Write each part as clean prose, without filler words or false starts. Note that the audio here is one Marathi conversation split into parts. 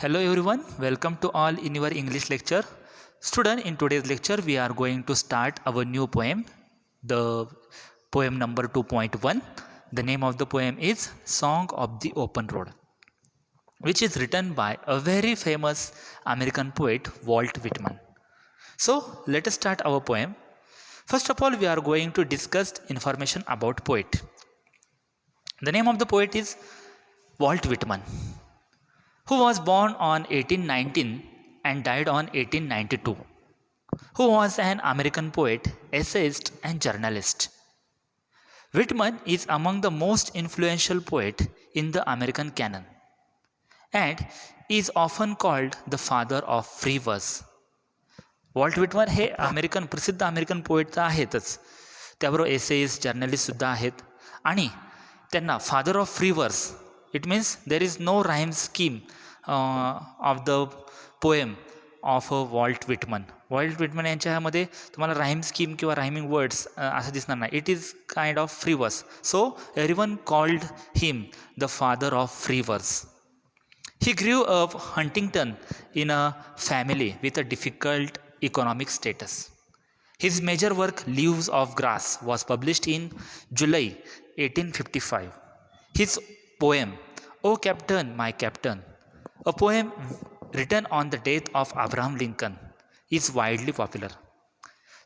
Hello everyone, welcome to all in your English lecture. Student, in today's lecture we are going to start our new poem, the poem number 2.1. The name of the poem is Song of the Open Road, which is written by a very famous American poet, Walt Whitman. So let us start our poem. First of all, we are going to discuss information about poet. The name of the poet is Walt Whitman, who was born on 1819 and died on 1892, who was an American poet, essayist, and journalist. Whitman is among the most influential poets in the American canon and is often called the father of free verse. Walt Whitman हे प्रसिद्ध अमेरिकन पोएट तर आहेतच, त्याबरोबर एसेइस्ट जर्नलिस्टसुद्धा आहेत आणि त्यांना father of free verse, it means there is no rhyme scheme of the poem of Walt Whitman. Walt Whitman यांच्यामध्ये तुम्हाला राईम स्कीम किंवा रायमिंग वर्ड्स असं दिसणार नाही. It is kind of free verse. So everyone called him the father of free verse. He grew up Huntington in a family with a difficult economic status. His major work, Leaves of Grass, was published in July 1855. His poem, O Captain, My Captain, a poem written on the death of Abraham Lincoln, is widely popular.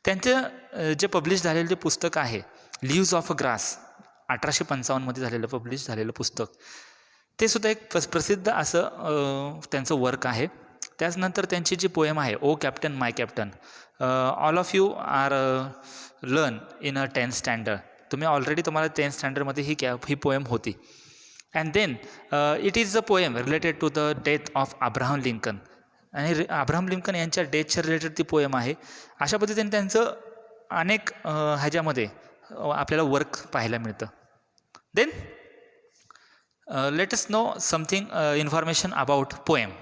त्यांचं जे पब्लिश झालेलं जे पुस्तक आहे लिव्ज ऑफ अ ग्रास, 1855मध्ये झालेलं पब्लिश झालेलं पुस्तक, ते सुद्धा एक प्रसिद्ध असं त्यांचं वर्क आहे. त्याचनंतर त्यांची जी पोएम आहे O captain my captain, all of you are learn in a 10th standard. तुम्हाला 10th स्टँडर्डमध्ये ही पोएम होती. And then it is a poem related to the death of Abraham Lincoln, आणि अब्राहम लिंकन यांच्या डेथच्या रिलेटेड ती पोएम आहे. अशा पद्धतीने त्यांचं अनेक ह्याच्यामध्ये आपल्याला वर्क पाहायला मिळतं. Then let us know something information about poem,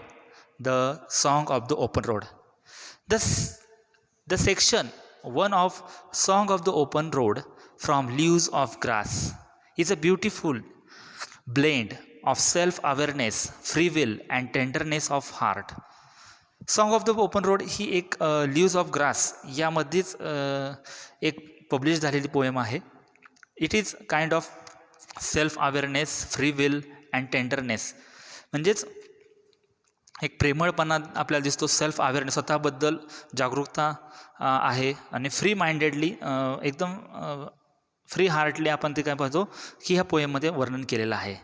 the Song of the Open Road. The section 1 of Song of the Open Road from Leaves of Grass is a beautiful blend of self-awareness, free will and tenderness of heart. Song of the Open Road ही एक Leaves of Grass यामध्येच एक पब्लिश झालेली पोएम आहे. It is kind of self awareness, free will and tenderness, म्हणजेच एक प्रेमळपणा आपल्याला दिसतो, सेल्फ अवेअरनेस, स्वतःबद्दल जागरूकता आहे, आणि फ्री माइंडेडली एकदम फ्री हार्टली आपण ते काय पाहतो की ह्या पोएममध्ये वर्णन केलेलं आहे.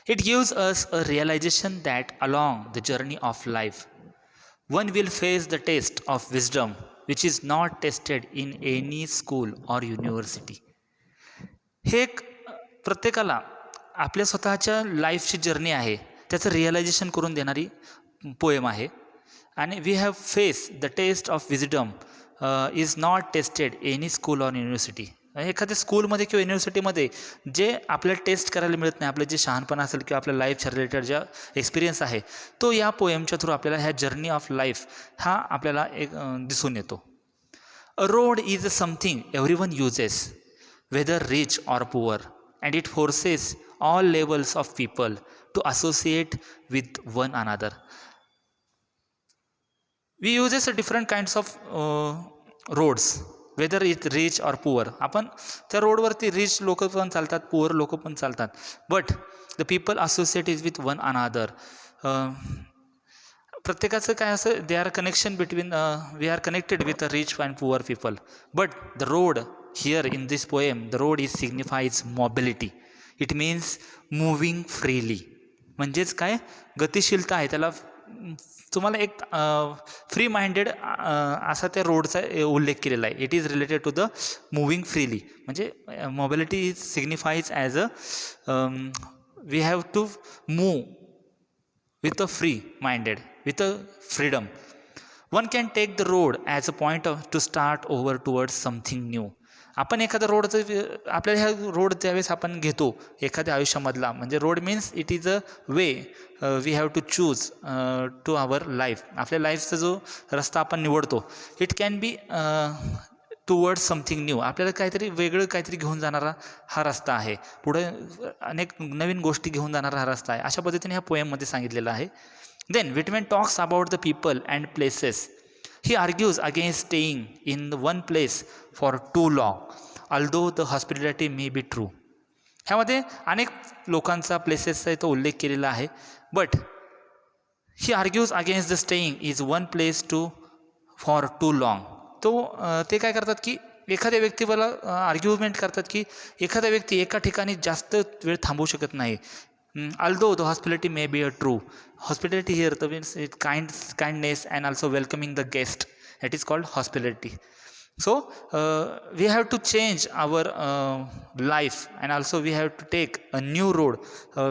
It gives us a realisation that along the journey of life one will face the test of wisdom which is not tested in any school or university. हे एक प्रत्येकाला आपल्या स्वतःच्या लाईफची जर्नी आहे त्याचं रिअलायझेशन करून देणारी पोएम आहे. आणि we have face the test of wisdom is not tested any school or university. एखाद्या स्कूलमध्ये किंवा युनिव्हर्सिटीमध्ये जे आपल्याला टेस्ट करायला मिळत नाही, आपलं जे शहाणपणा असेल किंवा आपल्या लाईफच्या रिलेटेड ज्या एक्सपिरियन्स आहे तो या पोएमच्या थ्रू आपल्याला ह्या जर्नी ऑफ लाईफ हा आपल्याला एक दिसून येतो. A road is something everyone uses whether rich or poor, and it forces all levels of people to associate with one another. We uses different kinds of roads, whether it's rich or poor. आपण त्या रोडवरती रिच लोक पण चालतात, पुअर लोक पण चालतात, but the people associate is with one another. प्रत्येकाचं काय असं they are connection between, we are connected with a rich and poor people. But the road here in this poem, the road is signifies mobility. It means moving freely. म्हणजेच काय गतिशीलता आहे, त्याला तुम्हाला एक फ्री माइंडेड असा त्या रोडचा उल्लेख केलेला आहे. It is related to the moving freely, म्हणजे mobility is signifies as a we have to move with a free minded, with a freedom. One can take the road as a point to start over towards something new. आपण एखादा रोडचं आपल्याला ह्या रोड त्यावेळेस आपण घेतो एखाद्या आयुष्यामधला, म्हणजे road means it is a way we have to choose to our life. आपल्या लाईफचा जो रस्ता आपण निवडतो it can be towards something new. आपल्याला काहीतरी वेगळं काहीतरी घेऊन जाणारा हा रस्ता आहे, पुढे अनेक नवीन गोष्टी घेऊन जाणारा हा रस्ता आहे. अशा पद्धतीने ह्या पोएममध्ये सांगितलेलं आहे. Then Whitman talks about the people and places. He argues against staying in the one place for too long, although the hospitality may be true. ह्यामध्ये अनेक लोकांचा प्लेसेसचा तो उल्लेख केलेला आहे. But he argues against the staying is one place to for too long. ते काय करतात की एखाद्या व्यक्तीवर आर्ग्युमेंट करतात की एखादा व्यक्ती एका ठिकाणी जास्त वेळ थांबवू शकत नाही. although the hospitality may be a true. Hospitality here means it kindness and also welcoming the guest. That is called hospitality. So we have to change our life, and also we have to take a new road.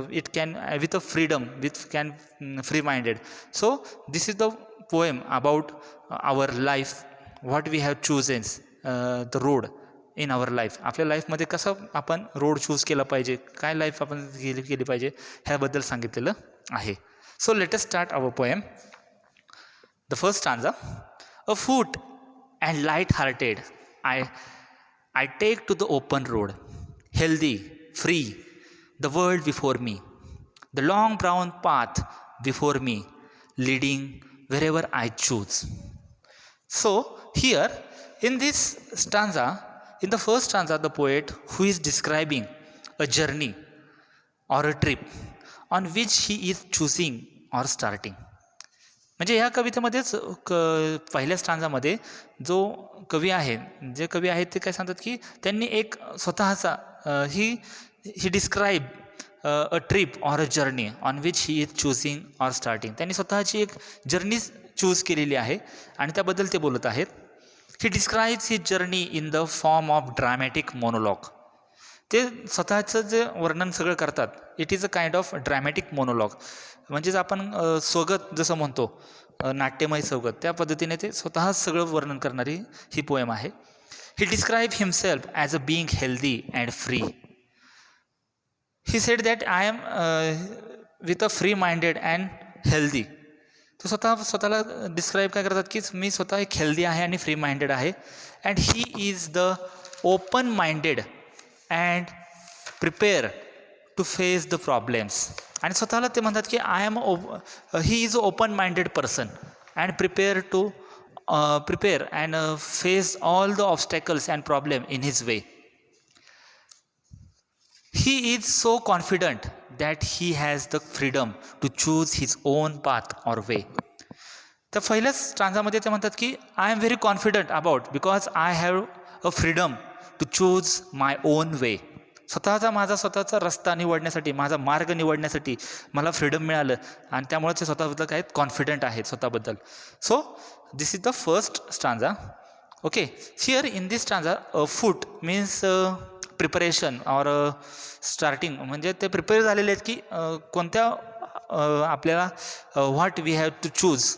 It can with a freedom, which can free-minded. So this is the poem about our life, what we have chosen, the road in our life. आपल्या लाईफमध्ये कसं आपण रोड चूज केला पाहिजे, काय लाईफ आपण केली पाहिजे ह्याबद्दल सांगितलेलं आहे. So let us start our poem. The first stanza. A foot and light hearted I take to the open road, healthy free the world before me, the long brown path before me, leading wherever I choose. So here in this stanza, in the first stanza, the poet who is describing a journey or a trip on which he is choosing or starting. म्हणजे ह्या कवितेमध्येच पहिल्या स्टांजामध्ये जो कवी आहे, जे कवी आहेत ते काय सांगतात की त्यांनी एक स्वतःचा he describe a trip or a journey on which he is choosing or starting. त्यांनी स्वतःची एक जर्नी चूज केलेली आहे आणि त्याबद्दल ते बोलत आहेत. He describes his journey in the form of dramatic monologue. ते स्वतःचं जे वर्णन सगळं करतात. It is a kind of dramatic monologue. म्हणजेच आपण स्वगत जसं म्हणतो, नाट्यमय स्वगत, त्या पद्धतीने ते स्वतःच सगळं वर्णन करणारी ही पोएम आहे. He describe himself as a being healthy and free. He said that I am with a free minded and healthy. तो स्वतःला डिस्क्राईब काय करतात की मी स्वतः एक हेल्दी आहे आणि फ्री माइंडेड आहे. And he is the open minded and prepare to face the problems. आणि स्वतःला ते म्हणतात की I am he is a open minded person and prepare and face all the obstacles and problem in his way. He is so confident that he has the freedom to choose his own path or way. तर पहिल्याच स्टांजामध्ये ते म्हणतात की I am very confident about because I have a freedom to choose my own way. माझा स्वतःचा रस्ता निवडण्यासाठी, माझा मार्ग निवडण्यासाठी मला फ्रीडम मिळालं आणि त्यामुळे ते स्वतःबद्दल काय कॉन्फिडंट आहेत स्वतःबद्दल. So this is the first stanza. Okay, here in this stanza foot means preparation or starting. म्हणजे ते प्रिपेअर झालेले आहेत की कोणत्या आपल्याला what we have to choose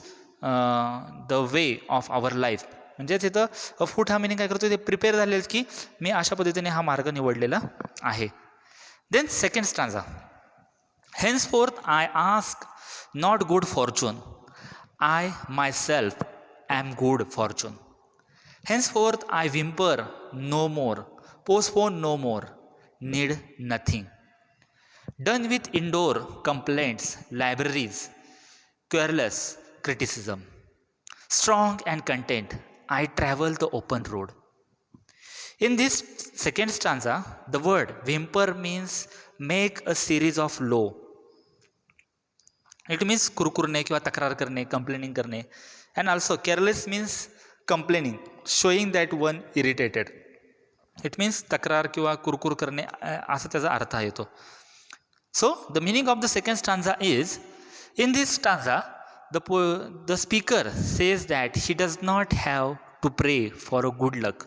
the way of our life. म्हणजे तिथं फूट हा मिनिंग काय करतो, ते प्रिपेअर झालेले आहेत की मी अशा पद्धतीने हा मार्ग निवडलेला आहे. Then second stanza. Henceforth I ask not good fortune, I myself am good fortune. Henceforth I whimper no more, postpone no more, need nothing. Done with indoor complaints, libraries, querulous criticism. Strong and content, I travel the open road. In this second stanza, the word whimper means make a series of low. It means कुरकुरणे किंवा तक्रार करणे, complaining करणे. And also careless means complaining, showing that one irritated. It means तक्रार किंवा कुरकुर करणे असा त्याचा अर्थ येतो. So the meaning of the second stanza is, in this stanza the speaker says that he does not have to pray for a good luck.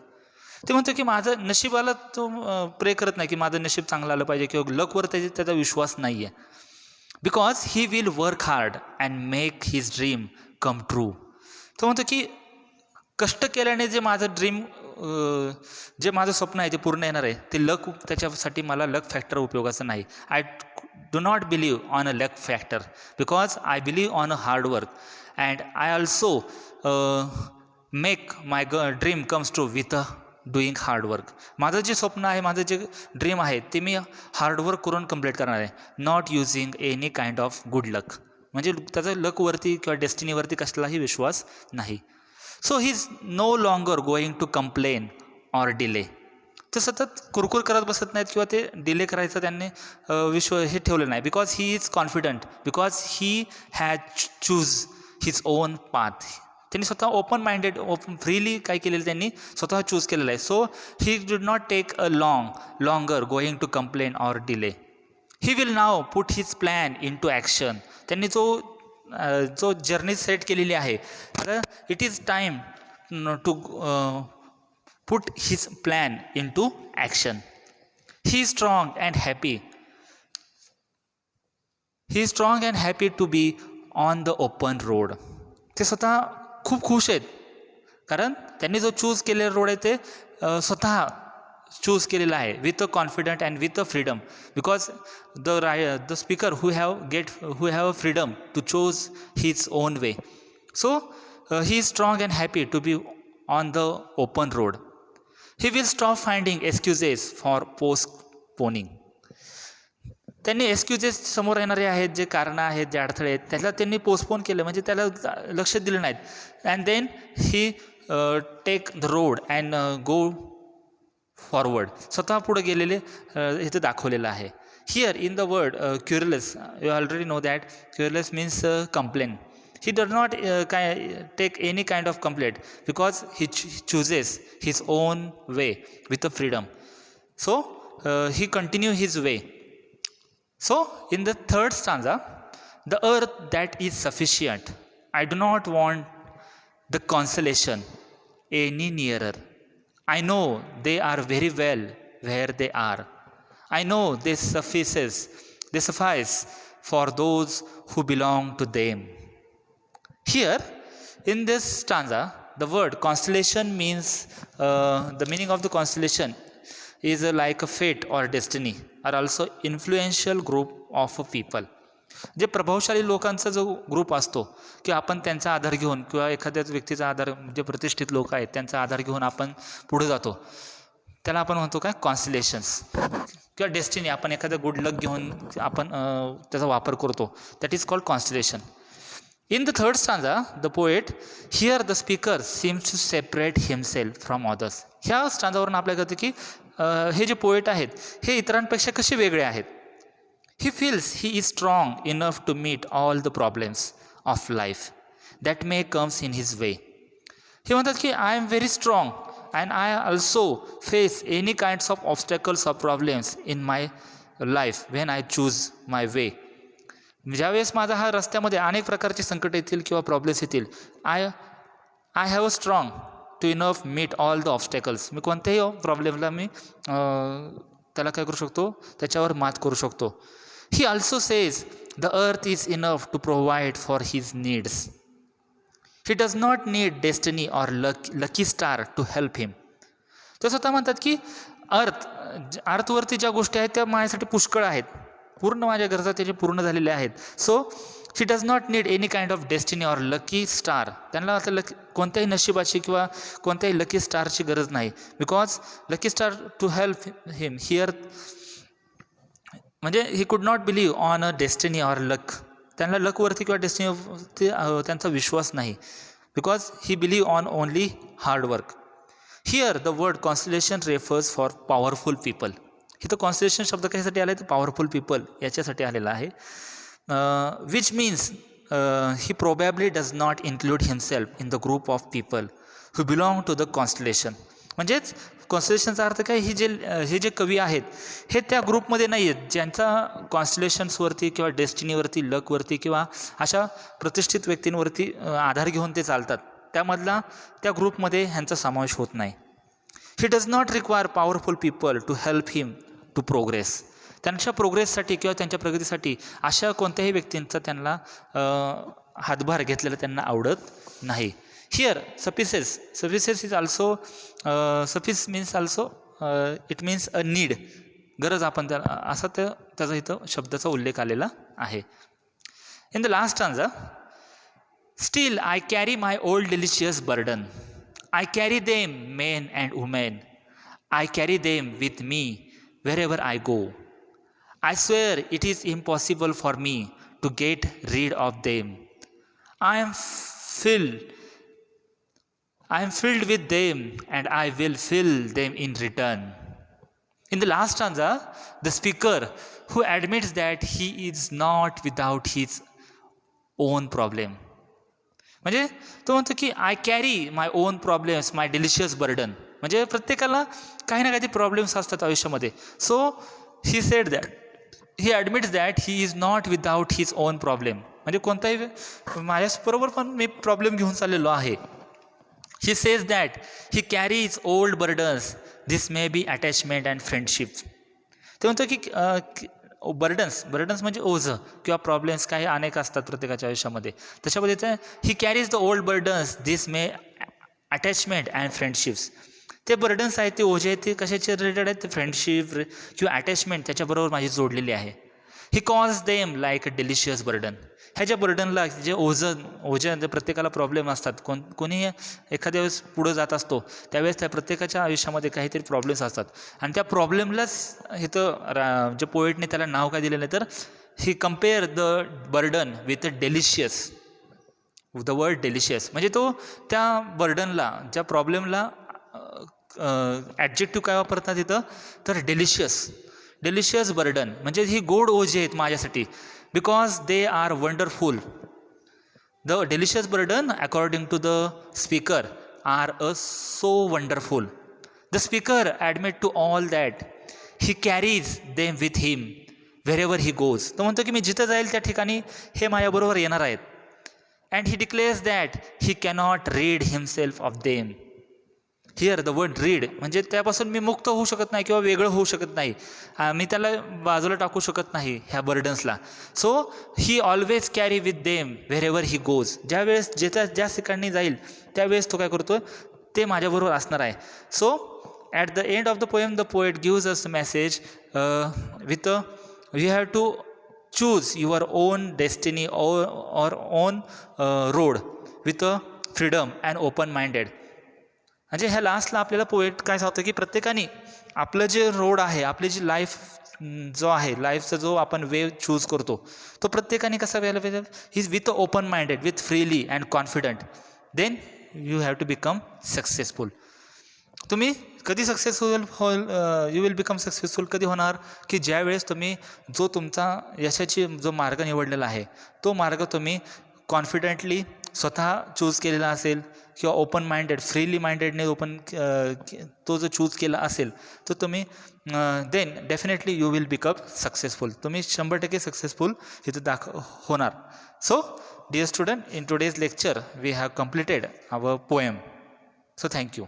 ते म्हणतो की माझं नशिबाला तो प्रे करत नाही की माझं नशीब चांगलं आलं पाहिजे किंवा लकवर त्याचा विश्वास नाही आहे. Because he will work hard and make his dream come true. तो म्हणतो की कष्ट केल्याने जे माझं ड्रीम, जे माझं स्वप्न आहे ते पूर्ण येणार आहे. ते लक, त्याच्यासाठी मला लक फॅक्टर उपयोगाचं नाही. I do not believe on a luck factor because I believe on a hard work and I also make my dream comes true with a doing hard work. माझं जे स्वप्न आहे, माझं जे ड्रीम आहे ते मी हार्डवर्क करून कंप्लीट करणार आहे, not using any kind of good luck. म्हणजे त्याचा लकवरती किंवा डेस्टिनीवरती कसलाही विश्वास नाही. So he is no longer going to complain or delay. ते सतत कुरकुर करत बसत नाहीत किंवा ते डिले करायचं त्यांनी हे ठेवलं नाही. Because he is confident, because he has choose his on path. त्यांनी स्वतः ओपन माइंडेड, फ्रीली काय केलेलं त्यांनी स्वतः चूज केलेलं आहे. So he did not take a longer going to complain or delay. He will now put his plan into action. त्यांनी जो जर्नी सेट केलेली आहे, आता it is time to put his plan into action. He is strong and happy. He is strong and happy to be on the open road. ते स्वतः खूप खुश आहेत, कारण त्यांनी जो चूज केलेला रोड आहे ते स्वतः चूज केलेला आहे with a confident and with a freedom. Because the speaker who have a freedom to choose his own way. So he is strong and happy to be on the open road. He will stop finding excuses for postponing. त्यांनी एक्सक्युजेस समोर येणारे आहेत, जे कारणं आहेत, जे अडथळे आहेत, त्याला त्यांनी पोस्टपोन केलं, म्हणजे त्याला लक्ष दिलं नाहीत. And then he take the road and go forward. स्वतः पुढे गेलेले इथे दाखवलेलं आहे. Here in the word querulous, you already know that querulous means complain. He does not take any kind of complaint because he chooses his own way with a freedom. So he continue his way. So, in the third stanza, the earth that is sufficient, I do not want the consolation any nearer. I know they are very well where they are. I know they suffice for those who belong to them. Here, in this stanza, the word constellation means, the meaning of the constellation is like a fate or destiny, are also influential group of people. जे प्रभावशाली लोकांचा जो ग्रुप असतो, की आपण त्यांचा आधार घेऊन किंवा एखाद्याच व्यक्तीचा आधार, जे प्रतिष्ठित लोक आहेत त्यांचा आधार घेऊन आपण पुढे जातो, त्याला आपण म्हणतो काय, कॉन्स्टलेशन्स किंवा डेस्टिनी. आपण एखादं गुड लक घेऊन आपण त्याचा वापर करतो, that is called constellation. In the third stanza, the poet, here the speaker seems to separate himself from others. ह्या स्टांजावरून आपल्याला कळतं की हे जे पोएट आहेत हे इतरांपेक्षा कसे वेगळे आहेत. He feels he is strong enough to meet all the problems of life that may comes in his way. हे म्हणतात की I am very strong and I also face any kinds of obstacles or problems in my life when I choose my way. ज्यावेळेस माझा हा रस्त्यामध्ये अनेक प्रकारचे संकट येतील किंवा प्रॉब्लेम्स येतील, I have a strong to enough meet all the obstacles. मी कोणत्याही प्रॉब्लेमला मी त्याला काय करू शकतो, त्याच्यावर मात करू शकतो. He also says the earth is enough to provide for his needs. He does not need destiny or lucky star to help him. ते स्वतः म्हणतात की अर्थवरती ज्या गोष्टी आहेत त्या माझ्यासाठी पुष्कळ आहेत, पूर्ण माझ्या गरजा त्याचे पूर्ण झालेल्या आहेत. So he does not need any kind of destiny or lucky star. त्यांना आता कोणत्याही नशिबाची किंवा कोणत्याही लकी स्टारची गरज नाही. Because lucky star to help him here, म्हणजे he could not believe on a destiny or luck. त्यांना लकवरती किंवा डेस्टिनीवरती त्यांचा विश्वास नाही. Because he believe on only hard work. Here the word constellation refers for powerful people. इथं कॉन्स्टलेशन शब्द कशासाठी आला आहे, तर पॉवरफुल पीपल याच्यासाठी आलेला आहे. Which means he probably does not include himself in the group of people who belong to the constellation. म्हणजेच कॉन्स्टलेशनचा अर्थ काय, हे जे कवी आहेत हे त्या ग्रुपमध्ये नाही आहेत ज्यांचा कॉन्स्टलेशन्सवरती किंवा डेस्टिनीवरती, लकवरती किंवा अशा प्रतिष्ठित व्यक्तींवरती आधार घेऊन ते चालतात. त्यामधला त्या ग्रुपमध्ये ह्यांचा समावेश होत नाही. He does not require powerful people to help him to progress. त्यांच्या प्रोग्रेससाठी किंवा त्यांच्या प्रगतीसाठी अशा कोणत्याही व्यक्तींचा त्यांना हातभार घेतलेला त्यांना आवडत नाही. Here suffices is also, suffice means also it means a need, गरज आपण त्याला, असा त्याचा इथं शब्दाचा उल्लेख आलेला आहे. In the last stanza, still I carry my old delicious burden. I carry them, men and women. I carry them with me wherever I go. I swear it is impossible for me to get rid of them. I am filled with them, and I will fill them in return. In the last stanza, the speaker who admits that he is not without his own problem. म्हणजे तो म्हणतो की I carry my own problems, my delicious burden. म्हणजे प्रत्येकाला काही ना काही प्रॉब्लेम्स असतात आयुष्यामध्ये. So he said that, he admits that he is not without his own problem. म्हणजे कोणताही माझ्याबरोबर पण मी प्रॉब्लेम घेऊन चाललेलो आहे. He says that he carries old burdens, this may be attachment and friendship. ते म्हणतो की बर्डन्स म्हणजे ओझं किंवा प्रॉब्लेम्स काही अनेक असतात प्रत्येकाच्या आयुष्यामध्ये. त्याच्यामध्ये ते he carries the old burdens, this may attachment and friendships. ते बर्डन्स आहेत, ते ओझे आहेत, ते कशाचे रिलेटेड आहेत, ते फ्रेंडशिप किंवा अटॅचमेंट त्याच्याबरोबर माझी जोडलेली आहे. He calls them like a delicious burden. ह्या ज्या बर्डनला जे ओझे प्रत्येकाला प्रॉब्लेम असतात, कोणी एखाद्या वेळेस पुढं जात असतो त्यावेळेस त्या प्रत्येकाच्या आयुष्यामध्ये काहीतरी प्रॉब्लेम्स असतात आणि त्या प्रॉब्लेमलाच इथं जे पोएटने त्याला नाव काय दिलेलं आहे तर he compare the burden with a delicious. The word delicious म्हणजे तो त्या बर्डनला, ज्या प्रॉब्लेमला ॲडजेक्टिव्ह काय वापरतात तिथं तर डेलिशियस बर्डन. म्हणजे ही गोड ओझे आहेत माझ्यासाठी, because they are wonderful. The delicious burden according to the speaker are a so wonderful. The speaker admit to all that he carries them with him wherever he goes. तो म्हणतो की मी जिथं जाईल त्या ठिकाणी हे माझ्याबरोबर येणार आहेत. And he डिक्लेअर्स that he cannot read himself of them. Here the word read म्हणजे त्यापासून मी मुक्त होऊ शकत नाही किंवा वेगळं होऊ शकत नाही, मी त्याला बाजूला टाकू शकत नाही ह्या बर्डन्सला. So he always carry with them wherever he goes. ज्यावेळेस ज्या ठिकाणी जाईल त्यावेळेस तो काय करतो ते माझ्याबरोबर असणार आहे. So at the end of the poem the poet gives us message with you have to choose your own destiny or own road with freedom and open minded. म्हणजे ह्या लास्टला आपल्याला पोएट काय सांगतं की प्रत्येकाने आपलं जे रोड आहे, आपली जी लाईफ जो आहे, लाईफचा जो आपण वे चूज करतो तो प्रत्येकाने कसा व्हायला पाहिजे, is with open minded, with freely and confident. Then you have to become successful. तुम्ही कधी successful you will become successful कधी होणार की ज्या वेळेस तुम्ही जो तुमचा यशाची जो मार्ग निवडलेला आहे तो मार्ग तुम्ही कॉन्फिडेंटली स्वतः चूज केलेला असेल किंवा ओपन माइंडेड, फ्रीली माइंडेडने तो जो चूज केला असेल तर तुम्ही then definitely you will become successful. तुम्ही 100% सक्सेसफुल इथं होणार. So dear student, in today's lecture we have completed our poem. So thank you.